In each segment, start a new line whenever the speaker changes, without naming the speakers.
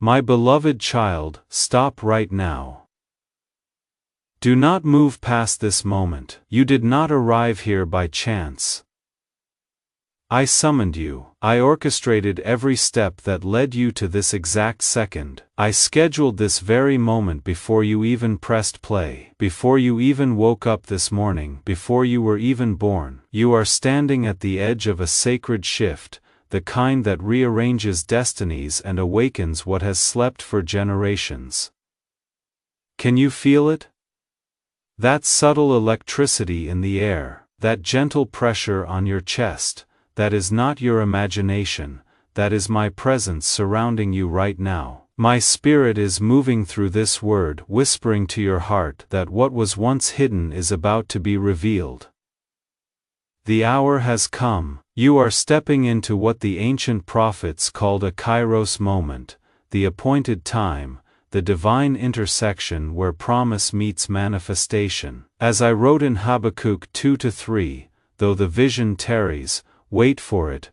My beloved child, stop right now. Do not move past this moment. You did not arrive here by chance. I summoned you. I orchestrated every step that led you to this exact second. I scheduled this very moment before you even pressed play, before you even woke up this morning, before you were even born. You are standing at the edge of a sacred shift, the kind that rearranges destinies and awakens what has slept for generations. Can you feel it? That subtle electricity in the air, that gentle pressure on your chest. That is not your imagination, that is my presence surrounding you right now. My spirit is moving through this word, whispering to your heart that what was once hidden is about to be revealed. The hour has come. You are stepping into what the ancient prophets called a kairos moment, the appointed time, the divine intersection where promise meets manifestation. As I wrote in Habakkuk 2-3, though the vision tarries, wait for it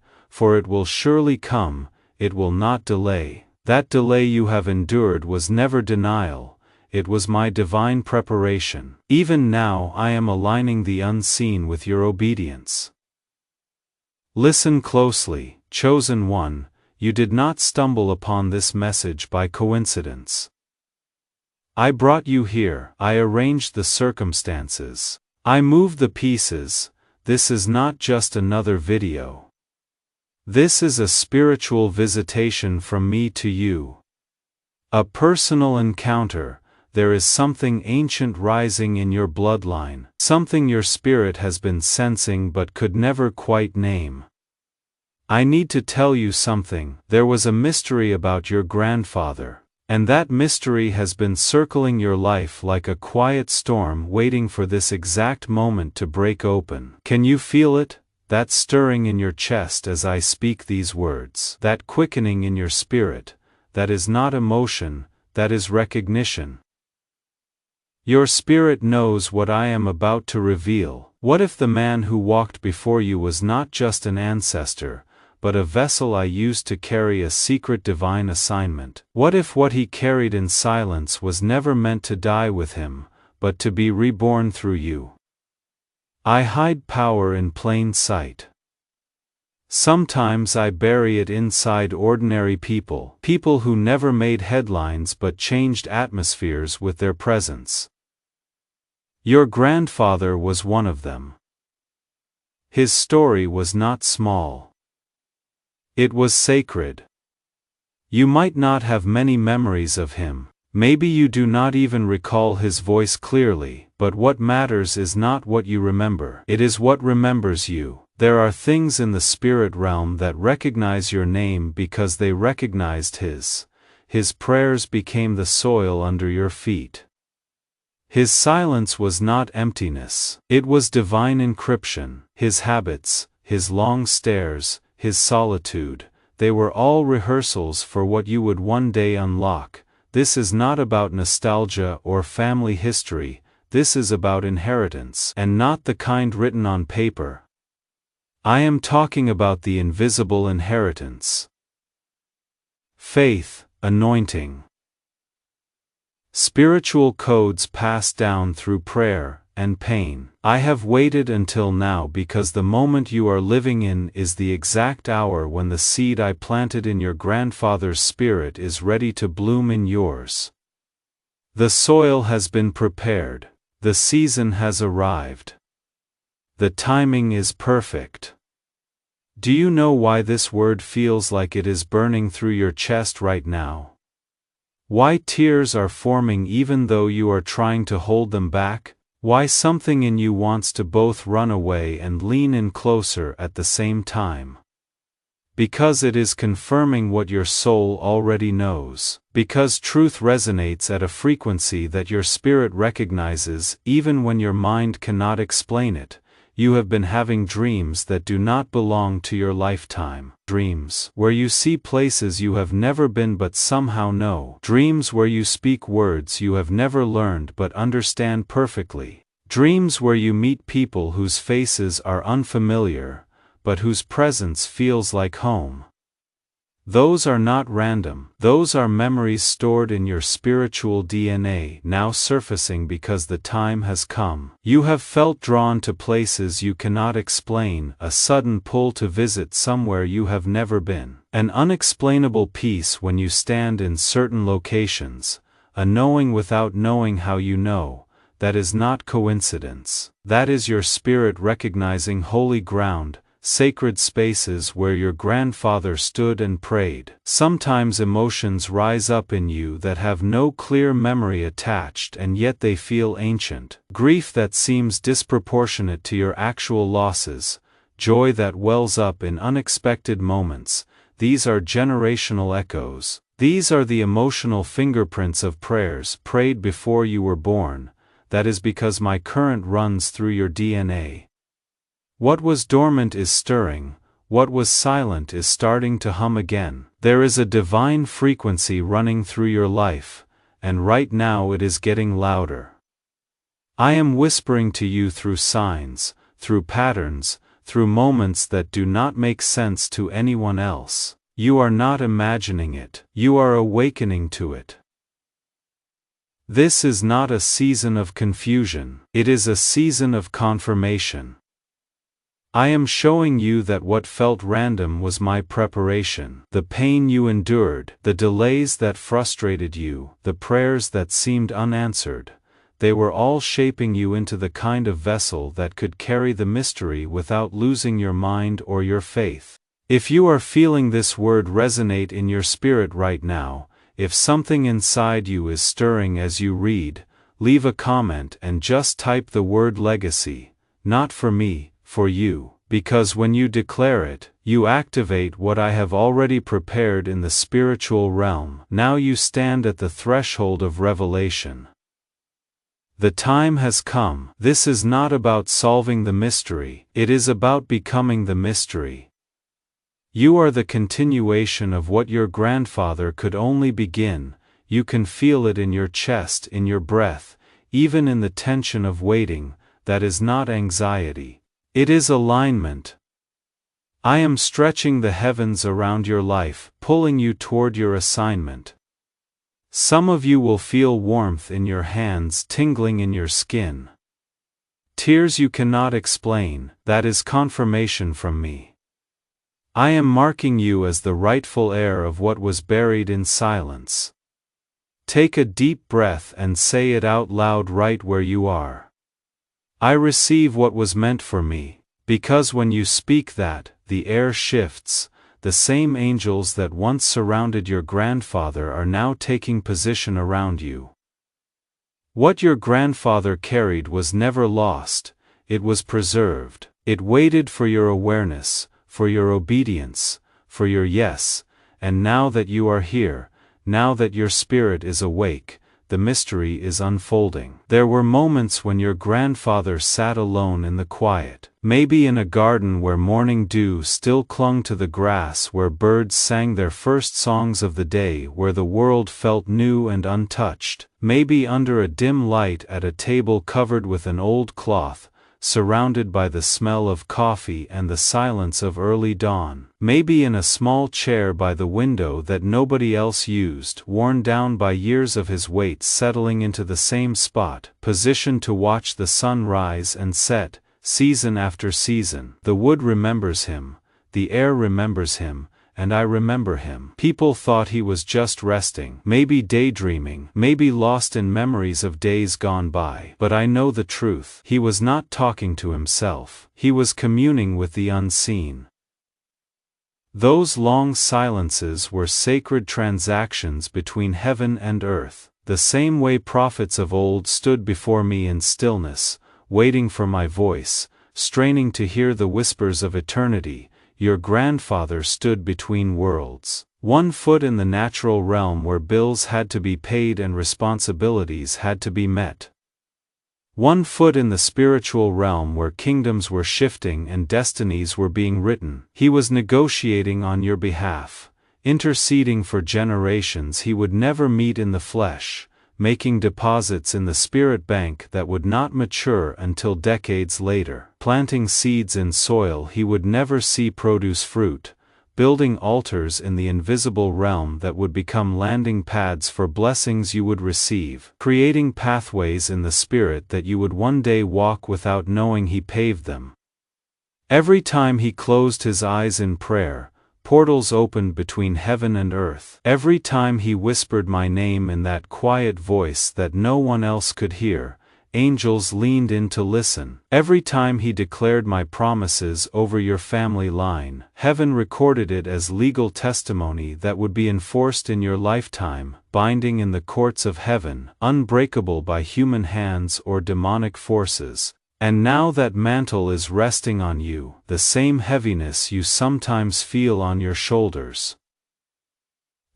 will surely come, it will not delay. That delay you have endured was never denial, it was my divine preparation. Even now I am aligning the unseen with your obedience. Listen closely, chosen one, you did not stumble upon this message by coincidence. I brought you here, I arranged the circumstances. I moved the pieces. This is not just another video. This is a spiritual visitation from me to you. A personal encounter. There is something ancient rising in your bloodline, something your spirit has been sensing but could never quite name. I need to tell you something. There was a mystery about your grandfather. And that mystery has been circling your life like a quiet storm waiting for this exact moment to break open. Can you feel it? That stirring in your chest as I speak these words. That quickening in your spirit. That is not emotion, that is recognition. Your spirit knows what I am about to reveal. What if the man who walked before you was not just an ancestor, but a vessel I used to carry a secret divine assignment? What if what he carried in silence was never meant to die with him, but to be reborn through you? I hide power in plain sight. Sometimes I bury it inside ordinary people, people who never made headlines but changed atmospheres with their presence. Your grandfather was one of them. His story was not small. It was sacred. You might not have many memories of him. Maybe you do not even recall his voice clearly, but what matters is not what you remember. It is what remembers you. There are things in the spirit realm that recognize your name because they recognized his. His prayers became the soil under your feet. His silence was not emptiness. It was divine encryption. His habits, his long stares, his solitude, they were all rehearsals for what you would one day unlock. This is not about nostalgia or family history, this is about inheritance, and not the kind written on paper. I am talking about the invisible inheritance. Faith, anointing. Spiritual codes passed down through prayer and pain. I have waited until now because the moment you are living in is the exact hour when the seed I planted in your grandfather's spirit is ready to bloom in yours. The soil has been prepared. The season has arrived. The timing is perfect. Do you know why this word feels like it is burning through your chest right now? Why tears are forming even though you are trying to hold them back? Why something in you wants to both run away and lean in closer at the same time? Because it is confirming what your soul already knows. Because truth resonates at a frequency that your spirit recognizes even when your mind cannot explain it. You have been having dreams that do not belong to your lifetime. Dreams where you see places you have never been but somehow know. Dreams where you speak words you have never learned but understand perfectly. Dreams where you meet people whose faces are unfamiliar, but whose presence feels like home. Those are not random. Those are memories stored in your spiritual DNA, now surfacing because the time has come. You have felt drawn to places you cannot explain, a sudden pull to visit somewhere you have never been, an unexplainable peace when you stand in certain locations, a knowing without knowing how you know. That is not coincidence. That is your spirit recognizing holy ground, sacred spaces where your grandfather stood and prayed. Sometimes emotions rise up in you that have no clear memory attached and yet they feel ancient. Grief that seems disproportionate to your actual losses, joy that wells up in unexpected moments. These are generational echoes. These are the emotional fingerprints of prayers prayed before you were born. That is because my current runs through your DNA. What was dormant is stirring, what was silent is starting to hum again. There is a divine frequency running through your life, and right now it is getting louder. I am whispering to you through signs, through patterns, through moments that do not make sense to anyone else. You are not imagining it, you are awakening to it. This is not a season of confusion, it is a season of confirmation. I am showing you that what felt random was my preparation. The pain you endured, the delays that frustrated you, the prayers that seemed unanswered, they were all shaping you into the kind of vessel that could carry the mystery without losing your mind or your faith. If you are feeling this word resonate in your spirit right now, if something inside you is stirring as you read, leave a comment and just type the word legacy, not for me, for you, because when you declare it, you activate what I have already prepared in the spiritual realm. Now you stand at the threshold of revelation. The time has come. This is not about solving the mystery, it is about becoming the mystery. You are the continuation of what your grandfather could only begin. You can feel it in your chest, in your breath, even in the tension of waiting. That is not anxiety. It is alignment. I am stretching the heavens around your life, pulling you toward your assignment. Some of you will feel warmth in your hands, tingling in your skin. Tears you cannot explain, that is confirmation from me. I am marking you as the rightful heir of what was buried in silence. Take a deep breath and say it out loud right where you are. I receive what was meant for me, because when you speak that, the air shifts. The same angels that once surrounded your grandfather are now taking position around you. What your grandfather carried was never lost, it was preserved. It waited for your awareness, for your obedience, for your yes, and now that you are here, now that your spirit is awake, the mystery is unfolding. There were moments when your grandfather sat alone in the quiet, maybe in a garden where morning dew still clung to the grass, where birds sang their first songs of the day, where the world felt new and untouched, maybe under a dim light at a table covered with an old cloth, surrounded by the smell of coffee and the silence of early dawn, maybe in a small chair by the window that nobody else used, worn down by years of his weight settling into the same spot, positioned to watch the sun rise and set, season after season. The wood remembers him, the air remembers him, and I remember him. People thought he was just resting, maybe daydreaming, maybe lost in memories of days gone by. But I know the truth. He was not talking to himself. He was communing with the unseen. Those long silences were sacred transactions between heaven and earth, the same way prophets of old stood before me in stillness, waiting for my voice, straining to hear the whispers of eternity. Your grandfather stood between worlds. 1 foot in the natural realm where bills had to be paid and responsibilities had to be met. 1 foot in the spiritual realm where kingdoms were shifting and destinies were being written. He was negotiating on your behalf, interceding for generations he would never meet in the flesh, making deposits in the spirit bank that would not mature until decades later, planting seeds in soil he would never see produce fruit, building altars in the invisible realm that would become landing pads for blessings you would receive, creating pathways in the spirit that you would one day walk without knowing he paved them. Every time he closed his eyes in prayer, portals opened between heaven and earth. Every time he whispered my name in that quiet voice that no one else could hear, angels leaned in to listen. Every time he declared my promises over your family line, heaven recorded it as legal testimony that would be enforced in your lifetime, binding in the courts of heaven, unbreakable by human hands or demonic forces. And now that mantle is resting on you, the same heaviness you sometimes feel on your shoulders.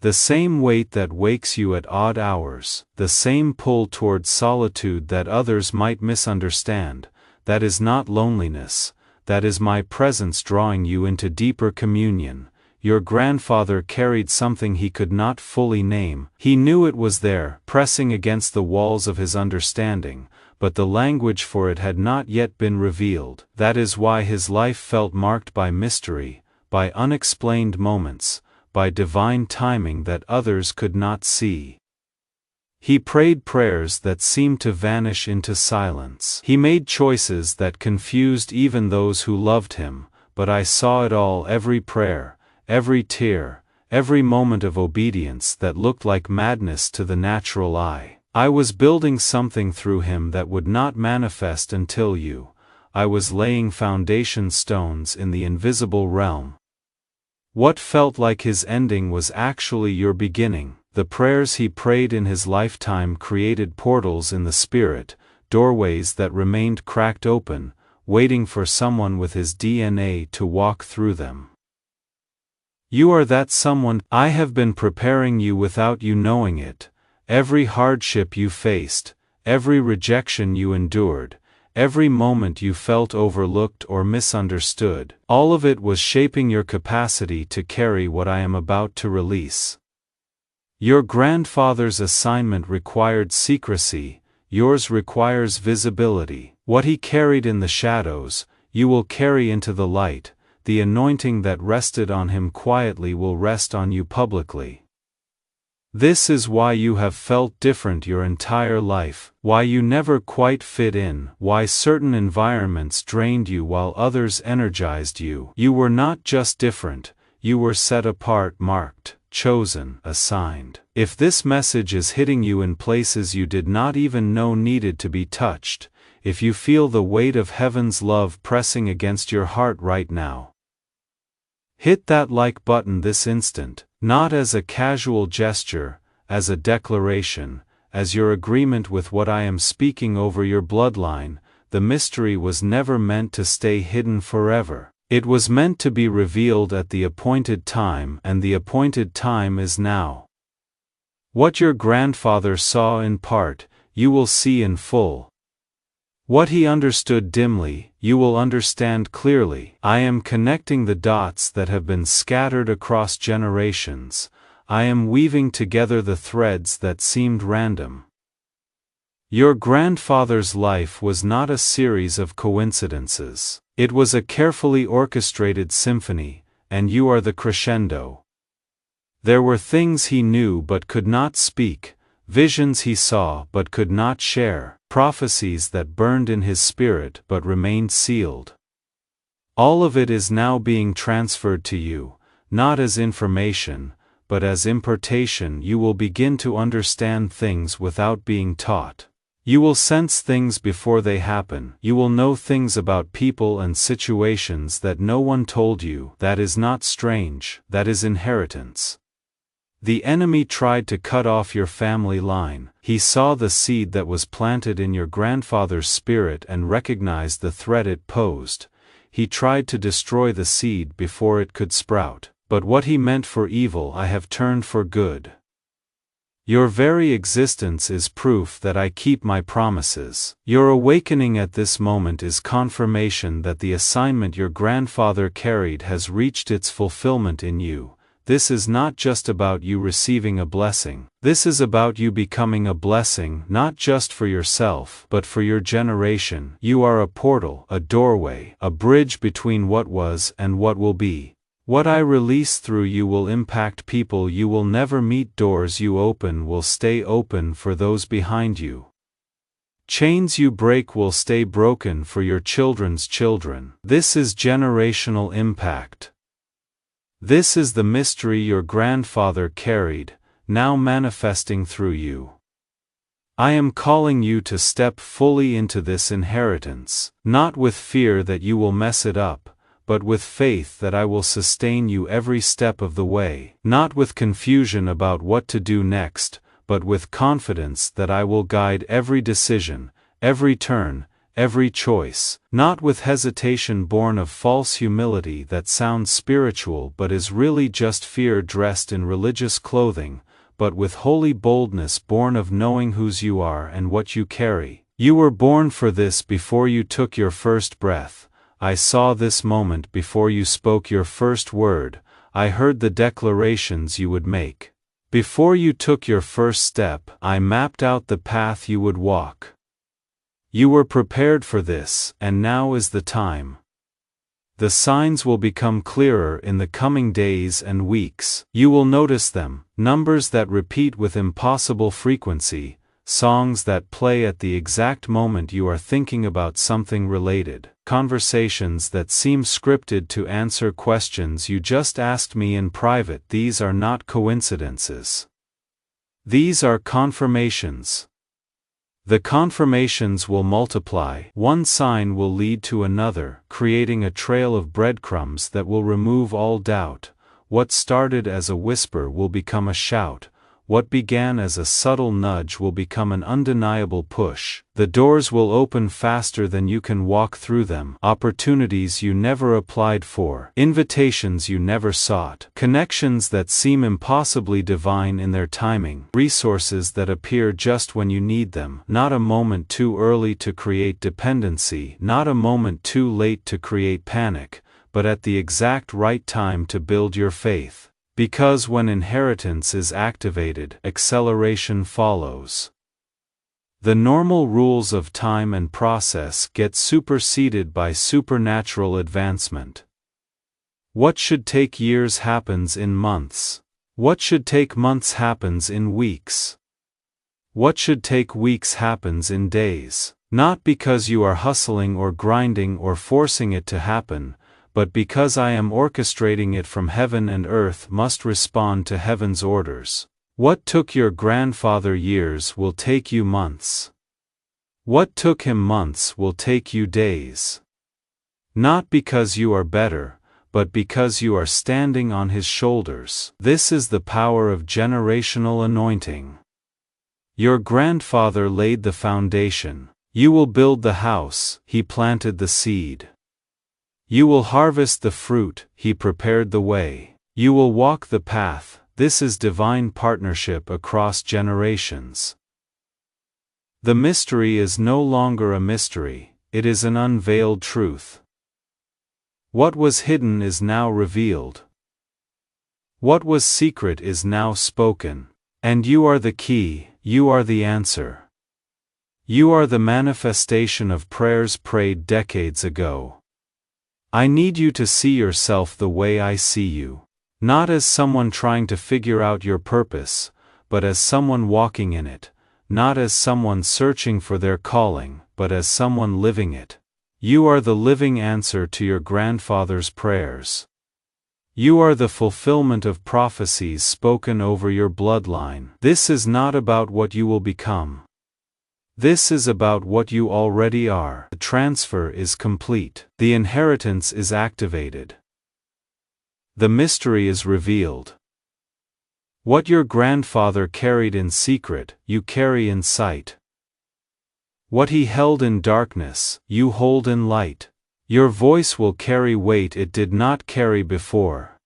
The same weight that wakes you at odd hours, the same pull towards solitude that others might misunderstand, that is not loneliness, that is my presence drawing you into deeper communion. Your grandfather carried something he could not fully name. He knew it was there, pressing against the walls of his understanding, but the language for it had not yet been revealed. That is why his life felt marked by mystery, by unexplained moments, by divine timing that others could not see. He prayed prayers that seemed to vanish into silence. He made choices that confused even those who loved him, but I saw it all, every prayer, every tear, every moment of obedience that looked like madness to the natural eye. I was building something through him that would not manifest until you. I was laying foundation stones in the invisible realm. What felt like his ending was actually your beginning. The prayers he prayed in his lifetime created portals in the spirit, doorways that remained cracked open, waiting for someone with his DNA to walk through them. You are that someone. I have been preparing you without you knowing it. Every hardship you faced, every rejection you endured, every moment you felt overlooked or misunderstood, all of it was shaping your capacity to carry what I am about to release. Your grandfather's assignment required secrecy, yours requires visibility. What he carried in the shadows, you will carry into the light. The anointing that rested on him quietly will rest on you publicly. This is why you have felt different your entire life, why you never quite fit in, why certain environments drained you while others energized you. You were not just different, you were set apart, marked, chosen, assigned. If this message is hitting you in places you did not even know needed to be touched, if you feel the weight of heaven's love pressing against your heart right now, hit that like button this instant. Not as a casual gesture, as a declaration, as your agreement with what I am speaking over your bloodline. The mystery was never meant to stay hidden forever. It was meant to be revealed at the appointed time, and the appointed time is now. What your grandfather saw in part, you will see in full. What he understood dimly, you will understand clearly. I am connecting the dots that have been scattered across generations. I am weaving together the threads that seemed random. Your grandfather's life was not a series of coincidences. It was a carefully orchestrated symphony, and you are the crescendo. There were things he knew but could not speak, visions he saw but could not share, prophecies that burned in his spirit but remained sealed. All of it is now being transferred to you, not as information, but as impartation. You will begin to understand things without being taught. You will sense things before they happen. You will know things about people and situations that no one told you. That is not strange, that is inheritance. The enemy tried to cut off your family line. He saw the seed that was planted in your grandfather's spirit and recognized the threat it posed. He tried to destroy the seed before it could sprout. But what he meant for evil I have turned for good. Your very existence is proof that I keep my promises. Your awakening at this moment is confirmation that the assignment your grandfather carried has reached its fulfillment in you. This is not just about you receiving a blessing. This is about you becoming a blessing, not just for yourself, but for your generation. You are a portal, a doorway, a bridge between what was and what will be. What I release through you will impact people you will never meet. Doors you open will stay open for those behind you. Chains you break will stay broken for your children's children. This is generational impact. This is the mystery your grandfather carried, now manifesting through you. I am calling you to step fully into this inheritance, not with fear that you will mess it up, but with faith that I will sustain you every step of the way, not with confusion about what to do next, but with confidence that I will guide every decision, every turn, every choice, not with hesitation born of false humility that sounds spiritual but is really just fear dressed in religious clothing, but with holy boldness born of knowing whose you are and what you carry. You were born for this before you took your first breath. I saw this moment before you spoke your first word. I heard the declarations you would make. Before you took your first step, I mapped out the path you would walk. You were prepared for this, and now is the time. The signs will become clearer in the coming days and weeks. You will notice them, numbers that repeat with impossible frequency, songs that play at the exact moment you are thinking about something related, conversations that seem scripted to answer questions you just asked me in private. These are not coincidences. These are confirmations. The confirmations will multiply. One sign will lead to another, creating a trail of breadcrumbs that will remove all doubt. What started as a whisper will become a shout. What began as a subtle nudge will become an undeniable push. The doors will open faster than you can walk through them. Opportunities you never applied for. Invitations you never sought. Connections that seem impossibly divine in their timing. Resources that appear just when you need them. Not a moment too early to create dependency. Not a moment too late to create panic, but at the exact right time to build your faith. Because when inheritance is activated, acceleration follows. The normal rules of time and process get superseded by supernatural advancement. What should take years happens in months. What should take months happens in weeks. What should take weeks happens in days. Not because you are hustling or grinding or forcing it to happen, but because I am orchestrating it from heaven, and earth must respond to heaven's orders. What took your grandfather years will take you months. What took him months will take you days. Not because you are better, but because you are standing on his shoulders. This is the power of generational anointing. Your grandfather laid the foundation. You will build the house. He planted the seed. You will harvest the fruit. He prepared the way. You will walk the path. This is divine partnership across generations. The mystery is no longer a mystery, it is an unveiled truth. What was hidden is now revealed. What was secret is now spoken. And you are the key, you are the answer. You are the manifestation of prayers prayed decades ago. I need you to see yourself the way I see you. Not as someone trying to figure out your purpose, but as someone walking in it. Not as someone searching for their calling, but as someone living it. You are the living answer to your grandfather's prayers. You are the fulfillment of prophecies spoken over your bloodline. This is not about what you will become. This is about what you already are. The transfer is complete. The inheritance is activated. The mystery is revealed. What your grandfather carried in secret, you carry in sight. What he held in darkness, you hold in light. Your voice will carry weight it did not carry before.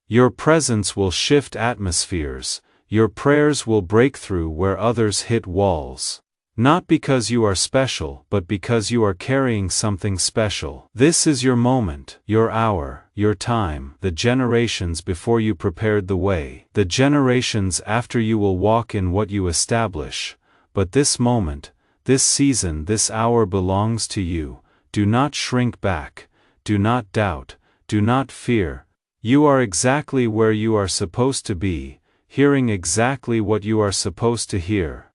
Your presence will shift atmospheres. Your prayers will break through where others hit walls. Not because you are special, but because you are carrying something special. This is your moment, your hour, your time. The generations before you prepared the way. The generations after you will walk in what you establish. But this moment, this season, this hour belongs to you. Do not shrink back. Do not doubt. Do not fear. You are exactly where you are supposed to be, hearing exactly what you are supposed to hear.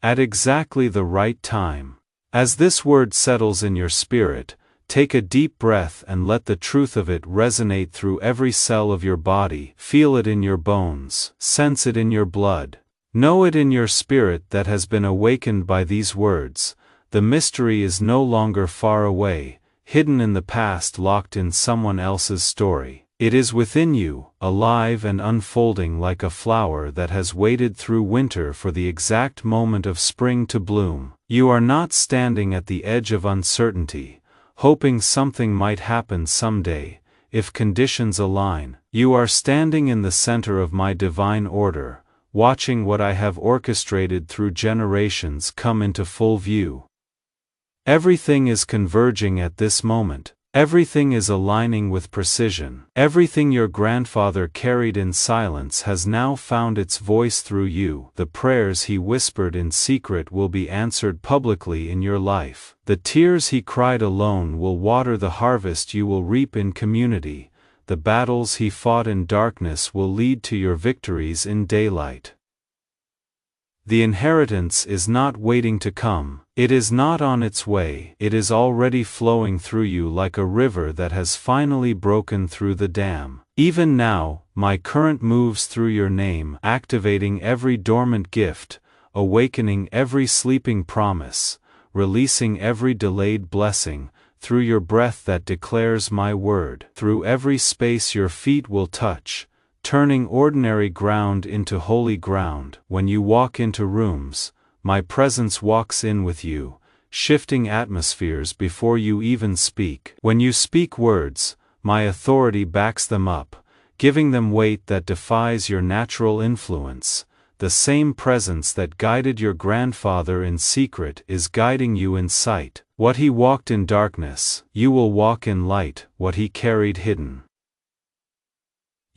At exactly the right time. As this word settles in your spirit, take a deep breath and let the truth of it resonate through every cell of your body. Feel it in your bones, sense it in your blood. Know it in your spirit that has been awakened by these words. The mystery is no longer far away, hidden in the past, locked in someone else's story. It is within you, alive and unfolding like a flower that has waited through winter for the exact moment of spring to bloom. You are not standing at the edge of uncertainty, hoping something might happen someday, if conditions align. You are standing in the center of my divine order, watching what I have orchestrated through generations come into full view. Everything is converging at this moment. Everything is aligning with precision. Everything your grandfather carried in silence has now found its voice through you. The prayers he whispered in secret will be answered publicly in your life. The tears he cried alone will water the harvest you will reap in community. The battles he fought in darkness will lead to your victories in daylight. The inheritance is not waiting to come. It is not on its way. It is already flowing through you like a river that has finally broken through the dam. Even now, my current moves through your name, activating every dormant gift, awakening every sleeping promise, releasing every delayed blessing, through your breath that declares my word, through every space your feet will touch, turning ordinary ground into holy ground. When you walk into rooms, my presence walks in with you, shifting atmospheres before you even speak. When you speak words, my authority backs them up, giving them weight that defies your natural influence. The same presence that guided your grandfather in secret is guiding you in sight. What he walked in darkness, you will walk in light. What he carried hidden,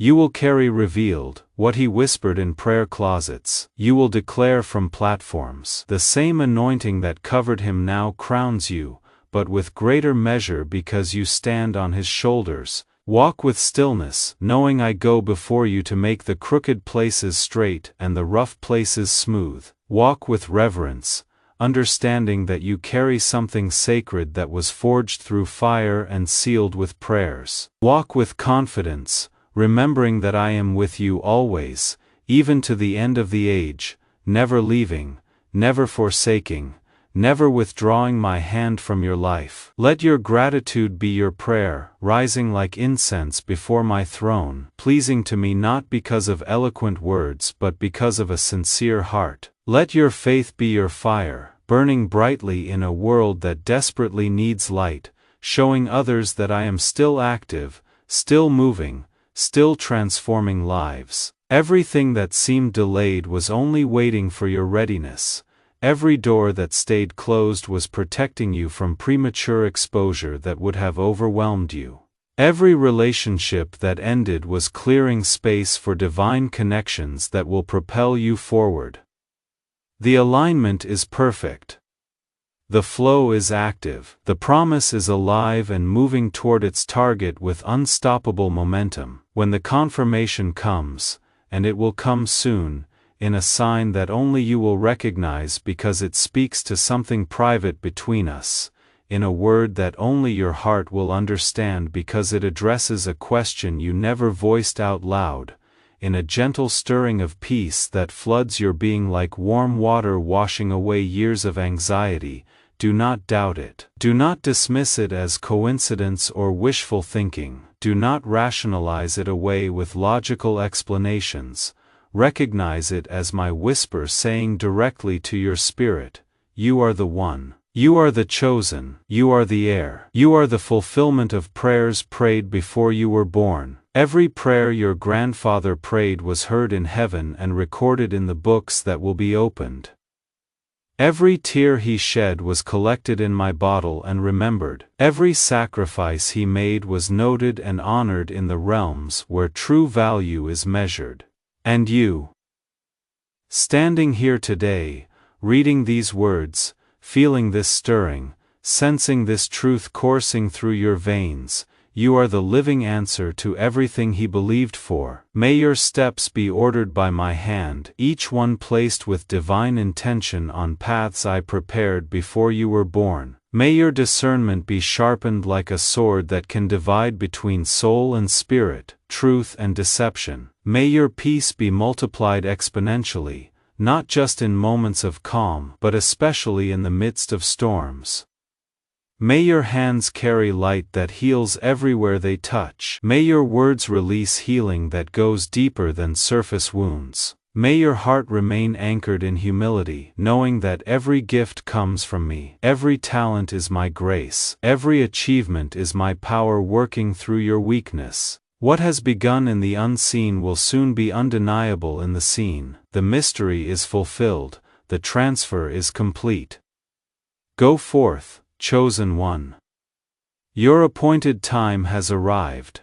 you will carry revealed. What he whispered in prayer closets, you will declare from platforms. The same anointing that covered him now crowns you, but with greater measure because you stand on his shoulders. Walk with stillness, knowing I go before you to make the crooked places straight and the rough places smooth. Walk with reverence, understanding that you carry something sacred that was forged through fire and sealed with prayers. Walk with confidence, remembering that I am with you always, even to the end of the age, never leaving, never forsaking, never withdrawing my hand from your life. Let your gratitude be your prayer, rising like incense before my throne, pleasing to me not because of eloquent words but because of a sincere heart. Let your faith be your fire, burning brightly in a world that desperately needs light, showing others that I am still active, still moving, still transforming lives. Everything that seemed delayed was only waiting for your readiness. Every door that stayed closed was protecting you from premature exposure that would have overwhelmed you. Every relationship that ended was clearing space for divine connections that will propel you forward. The alignment is perfect. The flow is active. The promise is alive and moving toward its target with unstoppable momentum. When the confirmation comes, and it will come soon, in a sign that only you will recognize because it speaks to something private between us, in a word that only your heart will understand because it addresses a question you never voiced out loud, in a gentle stirring of peace that floods your being like warm water washing away years of anxiety. Do not doubt it. Do not dismiss it as coincidence or wishful thinking. Do not rationalize it away with logical explanations. Recognize it as my whisper saying directly to your spirit, you are the one. You are the chosen. You are the heir. You are the fulfillment of prayers prayed before you were born. Every prayer your grandfather prayed was heard in heaven and recorded in the books that will be opened. Every tear he shed was collected in my bottle and remembered. Every sacrifice he made was noted and honored in the realms where true value is measured. And you, standing here today, reading these words, feeling this stirring, sensing this truth coursing through your veins, you are the living answer to everything he believed for. May your steps be ordered by my hand, each one placed with divine intention on paths I prepared before you were born. May your discernment be sharpened like a sword that can divide between soul and spirit, truth and deception. May your peace be multiplied exponentially, not just in moments of calm, but especially in the midst of storms. May your hands carry light that heals everywhere they touch. May your words release healing that goes deeper than surface wounds. May your heart remain anchored in humility, knowing that every gift comes from me, every talent is my grace, every achievement is my power working through your weakness. What has begun in the unseen will soon be undeniable in the seen. The mystery is fulfilled, the transfer is complete. Go forth, chosen one. Your appointed time has arrived.